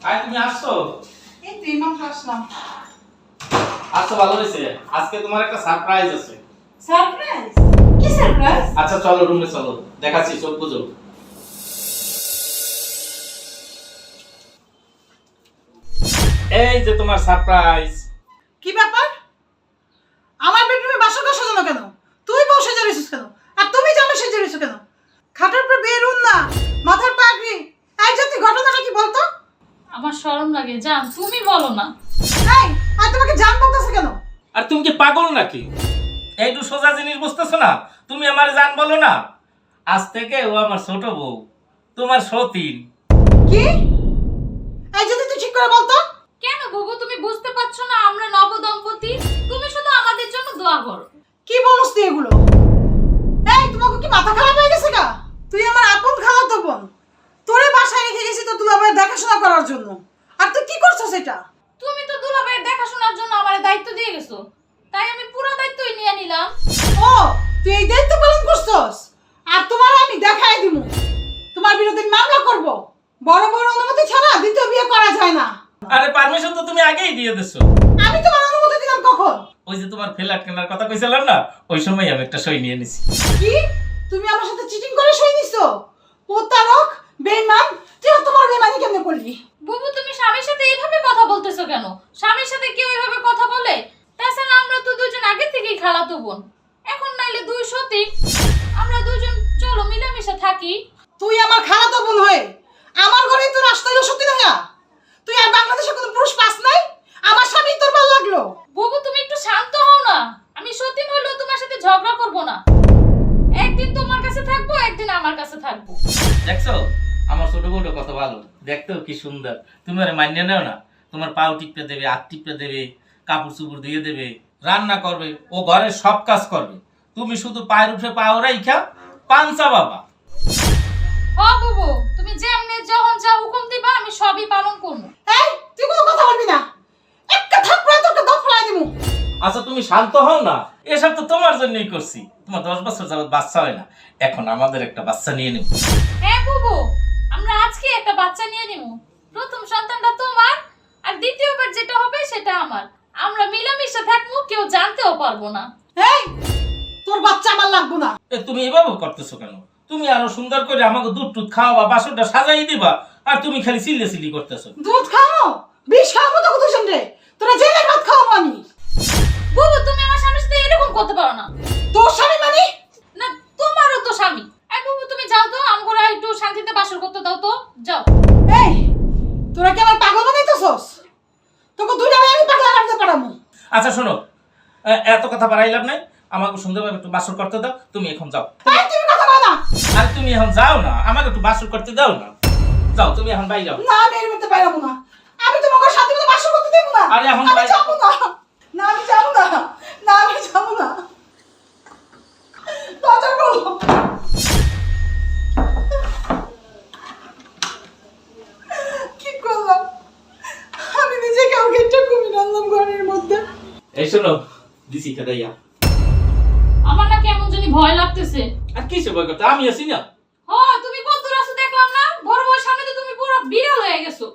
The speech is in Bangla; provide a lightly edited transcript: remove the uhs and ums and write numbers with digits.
আয় তুমি আসছো? এই তুই মাত্র আসলাম। আচ্ছা ভালো হয়েছে। আজকে তোমার একটা সারপ্রাইজ আছে। সারপ্রাইজ? কি সারপ্রাইজ? আচ্ছা চলো রুমে চলো, দেখাচ্ছি, চোখ বুঝো। এই যে তোমার সারপ্রাইজ। কি ব্যাপার? আমার বেডরুমে বাসর ঘর সাজানো কেন? তুই বউ সেজে রইছিস কেন? আর তুমি জামা সেজে রইছো কেন? খাটের উপর বেরুন না, মাথার পাগড়ি। এই যে তুই ঘটনাটা কি বলতো? আমার শরম লাগে জান, তুমি বলো না। এই, আর তোমাকে জান বলতেছে কেন? আর তুমি কি পাগল নাকি? এইটু সোজা জিনিস বুঝতেছো না? তুমি আমার জান বলো না। আজ থেকে ও আমার ছোট বউ, তোমার সতীন। কি? এই যদি তুই ঠিক করে বলতো? কেন বাবু, তুমি বুঝতে পারছো না আমরা নবদম্পতি? তুমি শুধু আমাদের জন্য দোয়া করো। কি বলছ তুই এগুলো? এই তোমাকে কি মাথা খারাপ হয়ে গেছে গা? তুই আমার আপন খালাতো বোন। তোরে বাসায় রেখে গেছি তো দুলাভাইয়ের দেখাশোনা করার জন্য। আর তুই কি করছস এটা? তুমি তো দুলাভাইয়ের দেখাশোনার জন্য আমারে দায়িত্ব দিয়ে গেছো, তাই আমি পুরো দায়িত্বই নিয়ে নিলাম। ও, তুই এই দায়িত্ব পালন করছস? আর তোমার আমি দেখাই দিমু। তোমার বিরুদ্ধে মামলা করব। বড় বড় অনুমতি ছাড়া দ্বিতীয় বিয়ে করা যায় না। আরে পারমিশন তো তুমি আগেই দিয়ে দিছো। আমি তোমার অনুমতি দিলাম কখন? ওই যে তোমার ফ্ল্যাট কেনার কথা কইছিলাম না, ওই সময় আমি একটা সই নিয়ে নিছি। কি? তুমি আমার সাথে চিটিং করে সই নিছো? প্রতারক, বেঈমান, তুই তোমার বেঈমানি কেমনে করলি? বুবু, তুমি স্বামীর সাথে এইভাবে কথা বলতেছো কেন? স্বামীর সাথে কেউ এইভাবে কথা বলে? তাছাড়া আমরা তো দুজন আগে থেকেই খালাতো বোন। এখন নাইলে দুই সতী, আমরা দুজন চলো মিলেমিশে থাকি। তুই আমার খালাতো বোন হয়ে আমার ঘরেই তোর আসতে হলো সত্যি না? তুই আর বাংলাদেশে কোনো পুরুষ পাস নাই? আমার স্বামী তোর ভালো লাগলো? বুবু, তুমি একটু শান্ত হও না। আমি সত্যি হইলেও তোমার সাথে ঝগড়া করব না। একদিন তোমার কাছে থাকবো, একদিন আমার কাছে থাকবো। দেখছো আমার ছোট বউটা কত ভালো, দেখতেও কি সুন্দর। তুমি আরে মানিয়ে নেও না। তোমার পাও টিপে দেবে, হাত টিপে দেবে, কাপড় চুপড় দিয়ে দেবে, রান্না করবে, ও ঘরের সব কাজ করবে। তুমি শুধু পায়ের উঠে পাও রাইখা পাঞ্চা বাবা। হ বুবু, তুমি যেমনি যখন যা হুকুম দিবা আমি সবই পালন করবো। এই, তুই কোনো কথা বলবি না। একটা থাপ্পড়ে তোকে দাঁত ফেলাই দিমু। আচ্ছা তুমি শান্ত হও না। এসব তো তোমার জন্যই করছি। তোমার 10 বছর যাবত বাচ্চা হয় না, এখন আমাদের একটা বাচ্চা নিয়ে নেব। হ্যাঁ বুবু, আমরা আজকে একটা বাচ্চা নিয়ে নিব। প্রথম সন্তানটা তোমার, আর দ্বিতীয়বার যেটা হবে সেটা আমার। আমরা মিলেমিশে থাকবো, কেউ জানতেও পারবো না। এই, তোর বাচ্চা আমার লাগবো না। এ তুমি এভাবে করতেছো কেন? তুমি আরো সুন্দর করে আমাকে দুধ টুধ খাওয়াবা, বাসনটা সাজাই দিবা, আর তুমি খালি চিল্লে চিল্লি করতেছো। দুধ খাও, বিষ খাওয়াবো তো কত শুনরে। তোরা জেলে ভাত খাওয়াবো আমি। বুবু, তুমি আমার স্বামীর সাথে এরকম করতে পারো না। তোর স্বামী মানে? না, তোমারও তো স্বামী। এই বুবু, তুমি যাও তো, আমগোরা একটু শান্তিতে বাসর করতে দাও তো, যাও। এই, তোরা কি আমার পাগল বানাইতেছস? তোকে দুইটা আমি পাগলা রাখতে পারামু। আচ্ছা শোনো, এত কথা বাড়াইলাম নাই, আমাকে সুন্দরভাবে একটু বাসর করতে দাও। তুমি এখন যাও। এই, তুমি কথা বলো না। আর তুমি এখন যাও না, আমাকে একটু বাসর করতে দাও না। যাও তুমি এখন বাইরে যাও। না, আমি এর মধ্যে পারামু না। আমি তোমাকে সাথে মতো বাসর করতে দেব না। আরে এখন আমি বাইরে- যাবো না। না, আমি যাবো না। না, আমি যাবো না। দরজা খোলো। কি করলাম? আমি নিজে কাউকে একটা কুমির আনলাম ঘরের মধ্যে। এই শোনো, দিছি খেদাইয়া। আমার না কেমন জানি ভয় লাগতেছে। আর কিসে ভয় করতে, আমি আছি না। হ, তুমি কত দূর আছো দেখলাম না? বড় বড় সামনে তো তুমি পুরো বিড়াল হয়ে গেছো।